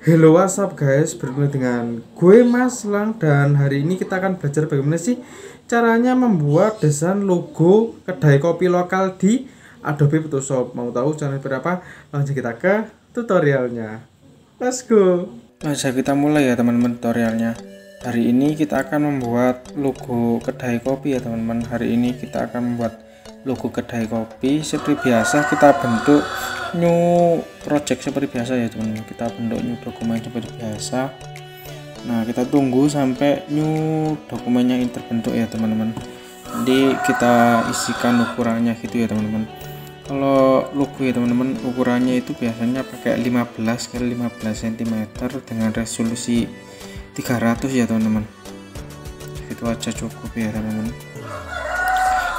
Hello, what's up guys, bertemu dengan gue Mas Lang. Dan hari ini kita akan belajar bagaimana sih caranya membuat desain logo kedai kopi lokal di Adobe Photoshop. Mau tahu caranya berapa? Langsung kita ke tutorialnya. Let's go. Kita mulai ya teman-teman tutorialnya. Hari ini kita akan membuat logo kedai kopi ya teman-teman. Hari ini kita akan membuat logo kedai kopi. Seperti biasa kita bentuk new project seperti biasa ya teman-teman. Kita bentuk new dokumen seperti biasa. Nah, kita tunggu sampai new dokumennya ini terbentuk ya teman-teman. Nanti kita isikan ukurannya gitu ya teman-teman. Kalau logo ya teman-teman, ukurannya itu biasanya pakai 15 x 15 cm dengan resolusi 300 ya teman-teman. Itu aja cukup ya teman-teman.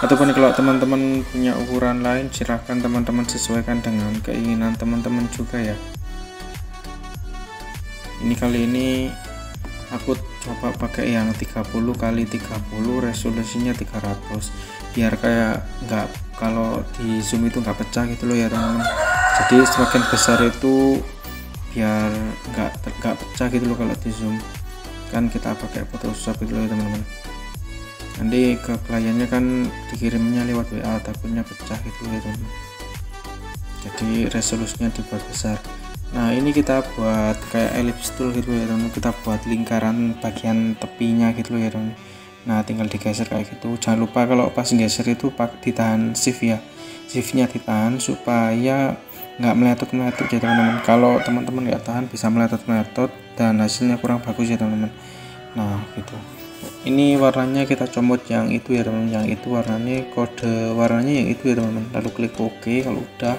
Ataupun kalau teman-teman punya ukuran lain, silahkan teman-teman sesuaikan dengan keinginan teman-teman juga ya. Ini kali ini aku coba pakai yang 30 x 30, resolusinya 300, biar kayak nggak, kalau di zoom itu nggak pecah gitu loh ya teman-teman. Jadi semakin besar itu biar nggak pecah gitu loh kalau di zoom, kan kita pakai Photoshop gitu loh ya teman-teman. Nanti ke kliennya kan dikirimnya lewat WA, takutnya pecah gitu ya teman-teman. Jadi resolusinya dibuat besar. Nah, ini kita buat kayak ellipse tool gitu ya teman-teman. Kita buat lingkaran bagian tepinya gitu ya teman-teman. Nah, tinggal digeser kayak gitu. Jangan lupa kalau pas geser itu ditahan shift ya. Shiftnya ditahan supaya nggak meletot-meletot ya teman-teman. Kalau teman-teman nggak tahan bisa meletot-meletot dan hasilnya kurang bagus ya teman-teman. Nah, gitu. Ini warnanya kita comot yang itu ya teman-teman. Yang itu warnanya, kode warnanya yang itu ya teman-teman. Lalu klik OK kalau udah.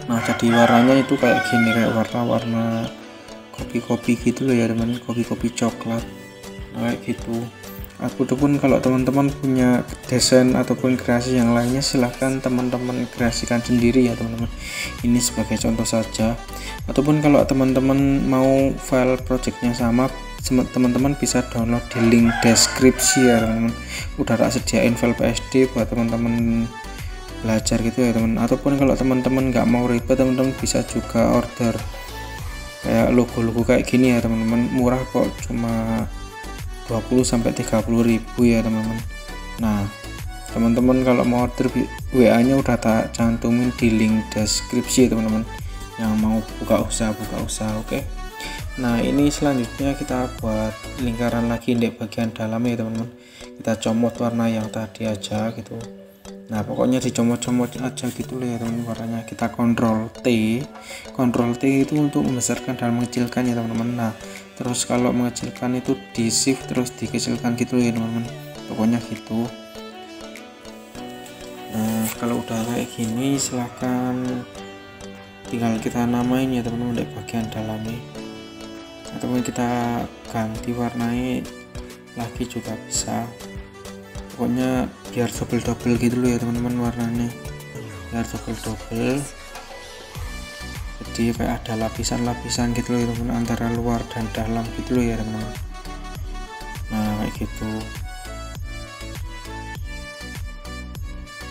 Nah, jadi warnanya itu kayak gini, kayak warna-warna kopi-kopi gitu loh ya teman-teman, kopi-kopi coklat. Nah, kayak gitu. Ataupun kalau teman-teman punya desain ataupun kreasi yang lainnya, silahkan teman-teman kreasikan sendiri ya teman-teman. Ini sebagai contoh saja. Ataupun kalau teman-teman mau file projectnya sama, teman-teman bisa download di link deskripsi ya teman-teman. Udah tak sediain file PSD buat teman-teman belajar gitu ya teman. Ataupun kalau teman-teman nggak mau ribet, teman-teman bisa juga order kayak logo-logo kayak gini ya teman-teman. Murah kok, cuma 20-30 ribu ya teman-teman. Nah, teman-teman kalau mau order, WA nya udah tak cantumin di link deskripsi ya teman-teman. Yang mau buka usaha oke. Nah, ini selanjutnya kita buat lingkaran lagi di bagian dalamnya ya teman-teman. Kita comot warna yang tadi aja gitu. Nah, pokoknya dicomot-comot aja gitu loh ya teman-teman warnanya. Kita Ctrl T itu untuk membesarkan dan mengecilkan ya teman-teman. Nah, terus kalau mengecilkan itu di shift terus dikecilkan gitu ya teman-teman, pokoknya gitu. Nah, kalau udah kayak gini silahkan tinggal kita namain ya teman-teman di bagian dalamnya, ataupun kita ganti warnanya lagi juga bisa. Pokoknya biar double gitu loh ya teman-teman warnanya, biar double. Jadi kayak ada lapisan-lapisan gitu loh ya teman-teman, antara luar dan dalam gitu loh ya teman-teman. Nah, kayak gitu.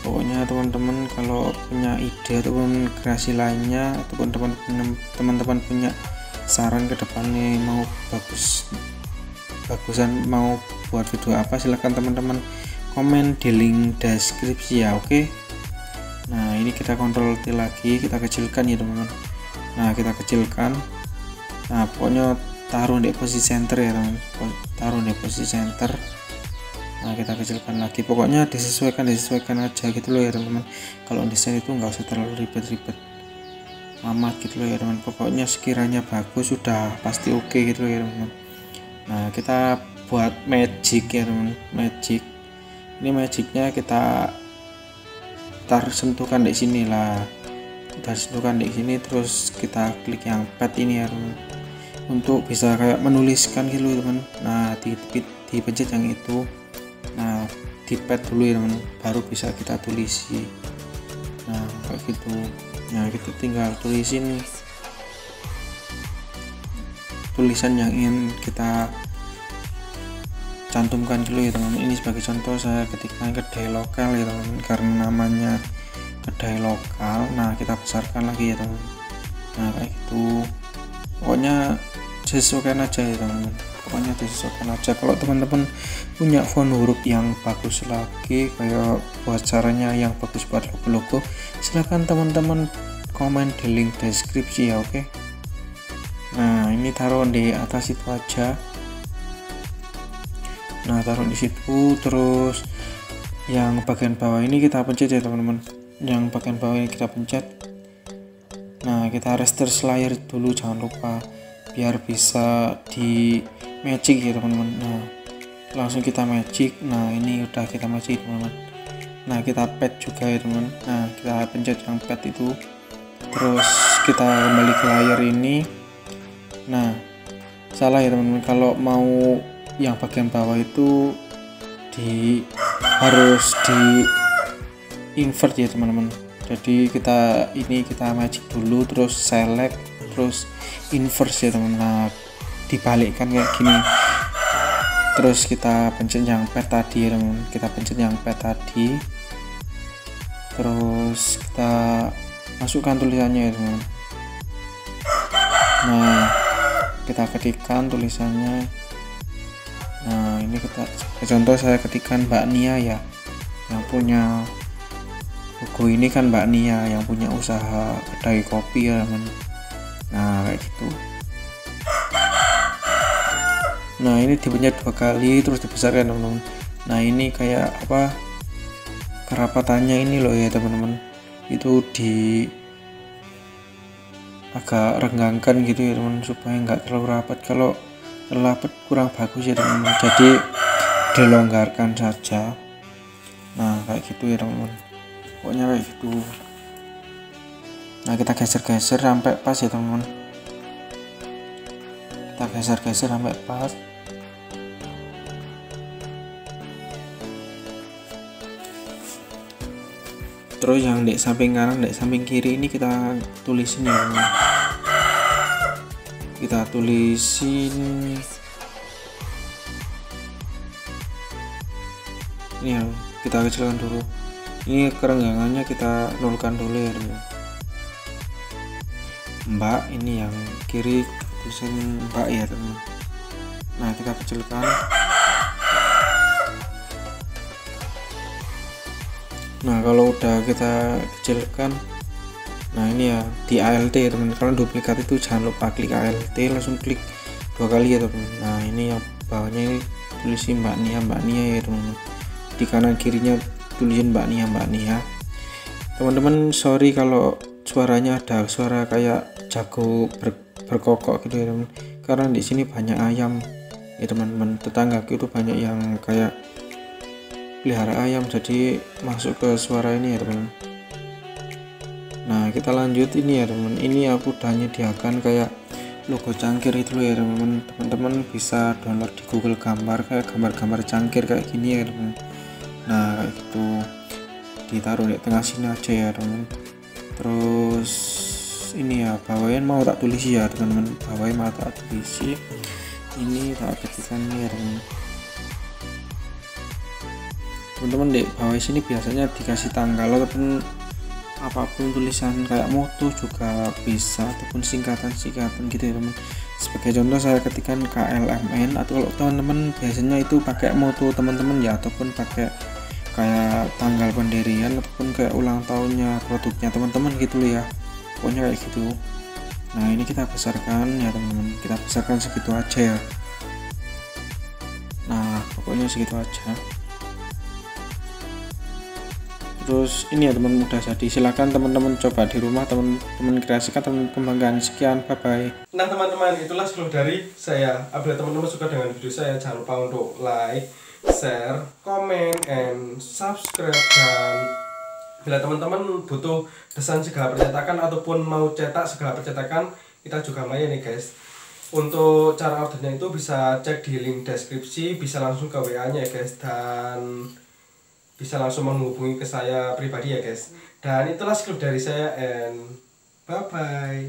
Pokoknya teman-teman kalau punya ide ataupun kreasi lainnya, ataupun teman-teman punya saran ke depannya mau bagusan mau buat video apa, silahkan teman-teman komen di link deskripsi ya, oke. Nah, ini kita Ctrl T lagi, kita kecilkan ya teman-teman. Nah, kita kecilkan. Nah, pokoknya taruh di posisi center ya teman, taruh di posisi center. Nah, kita kecilkan lagi, pokoknya disesuaikan aja gitu loh ya teman-teman. Kalau desain itu nggak usah terlalu ribet amat gitu loh ya teman, pokoknya sekiranya bagus sudah pasti oke gitu loh ya teman-teman. Nah, kita buat magic ya teman, magic. Ini magicnya kita sentuhkan di sini lah, kita sentuhkan di sini, terus kita klik yang pad ini ya teman, untuk bisa kayak menuliskan gitu teman. Nah, dipencet yang itu. Nah, di pad dulu ya teman, baru bisa kita tulisi. Nah, kayak gitu. Nah, kita tinggal tulisin tulisan yang ingin kita cantumkan dulu ya teman-teman. Ini sebagai contoh saya ketikkan kedai lokal ya teman-teman, karena namanya kedai lokal. Nah, kita besarkan lagi ya teman-teman. Nah, kayak gitu. Pokoknya disesuaikan aja ya teman-teman, pokoknya disesuaikan aja. Kalau teman-teman punya font huruf yang bagus lagi, kayak buat caranya yang bagus buat logo-logo, silahkan teman-teman komen di link deskripsi ya. Oke. Nah ini taruh di atas itu aja. Nah taruh di situ, terus yang bagian bawah ini kita pencet ya teman-teman, yang bagian bawah ini kita pencet. Nah kita restore layer dulu, jangan lupa, biar bisa di magic ya teman-teman. Nah langsung kita magic. Nah ini udah kita magic teman-teman. Nah kita pad juga ya teman. Nah kita pencet yang pad itu, terus kita kembali ke layar ini. Nah salah ya teman-teman, kalau mau yang bagian bawah itu harus di invert ya teman-teman. Jadi kita magic dulu, terus select, terus inverse ya teman. Nah dibalikkan kayak gini, terus kita pencet yang pad tadi ya teman. Kita pencet yang pad tadi, terus kita masukkan tulisannya ya teman. Nah kita ketikkan tulisannya. Nah ini kita contoh, saya ketikkan Mbak Nia ya, yang punya logo ini kan Mbak Nia, yang punya usaha kedai kopi ya teman. Nah kayak gitu. Nah ini dipencet 2 kali, terus dibesarkan teman-teman. Nah ini kayak apa, kerapatannya ini loh ya teman-teman, itu di agak renggangkan gitu ya teman, supaya nggak terlalu rapat. Kalau terlalu rapat kurang bagus ya teman-teman, jadi dilonggarkan saja. Nah kayak gitu ya teman-teman, pokoknya kayak gitu. Nah kita geser-geser sampai pas ya teman-teman, kita geser-geser sampai pas. Terus yang di samping kanan, di samping kiri ini kita tulisin ya teman-teman. Kita tulisin ini ya, kita kecilkan dulu. Ini kerenggangannya kita nolkan dulu ya teman. Mbak, ini yang kiri tulisan Mbak ya teman. Nah kita kecilkan. Nah kalau udah kita kecilkan, nah ini ya di ALT ya teman. Kalau duplikat itu jangan lupa klik ALT, langsung klik 2 kali ya teman. Nah ini yang bawahnya ini tulisin Mbak Nia ya teman. Di kanan kirinya tulisin Mbak Nia. Teman-teman sorry kalau suaranya ada suara kayak jago berkokok gitu ya teman, karena di sini banyak ayam ya teman-teman. Tetangga itu banyak yang kayak pelihara ayam, jadi masuk ke suara ini ya teman. Nah kita lanjut ini ya teman. Ini aku udah menyediakan kayak logo cangkir itu loh ya teman. Teman-teman bisa download di Google Gambar, kayak gambar-gambar cangkir kayak gini ya teman. Nah kayak gitu, ditaruh di tengah sini aja ya teman. Terus ini ya bawahnya mau tak tulis ya teman-teman, bawahnya mau tak tulis. Ini tak ketikkan ya teman-teman. Di bawah sini biasanya dikasih tanggal ataupun apapun tulisan kayak moto juga bisa, ataupun singkatan gitu ya teman. Sebagai contoh saya ketikkan KLMN, atau kalau teman-teman biasanya itu pakai moto teman-teman ya, ataupun pakai kayak tanggal pendirian ataupun kayak ulang tahunnya produknya teman-teman gitu loh ya, pokoknya kayak gitu. Nah ini kita besarkan ya teman-teman, kita besarkan segitu aja ya. Nah pokoknya segitu aja. Terus ini ya teman, mudah jadi. Silakan teman-teman coba di rumah, teman-teman kreasikan, teman kembangkan. Sekian, bye bye. Nah teman-teman, itulah seluruh dari saya. Apabila teman-teman suka dengan video saya, jangan lupa untuk like, share, comment, and subscribe. Dan bila teman-teman butuh desain segala percetakan ataupun mau cetak segala percetakan, kita juga melayani guys. Untuk cara ordernya itu bisa cek di link deskripsi, bisa langsung ke WA nya ya guys, dan bisa langsung menghubungi ke saya pribadi ya guys. Dan itulah script dari saya, and bye bye.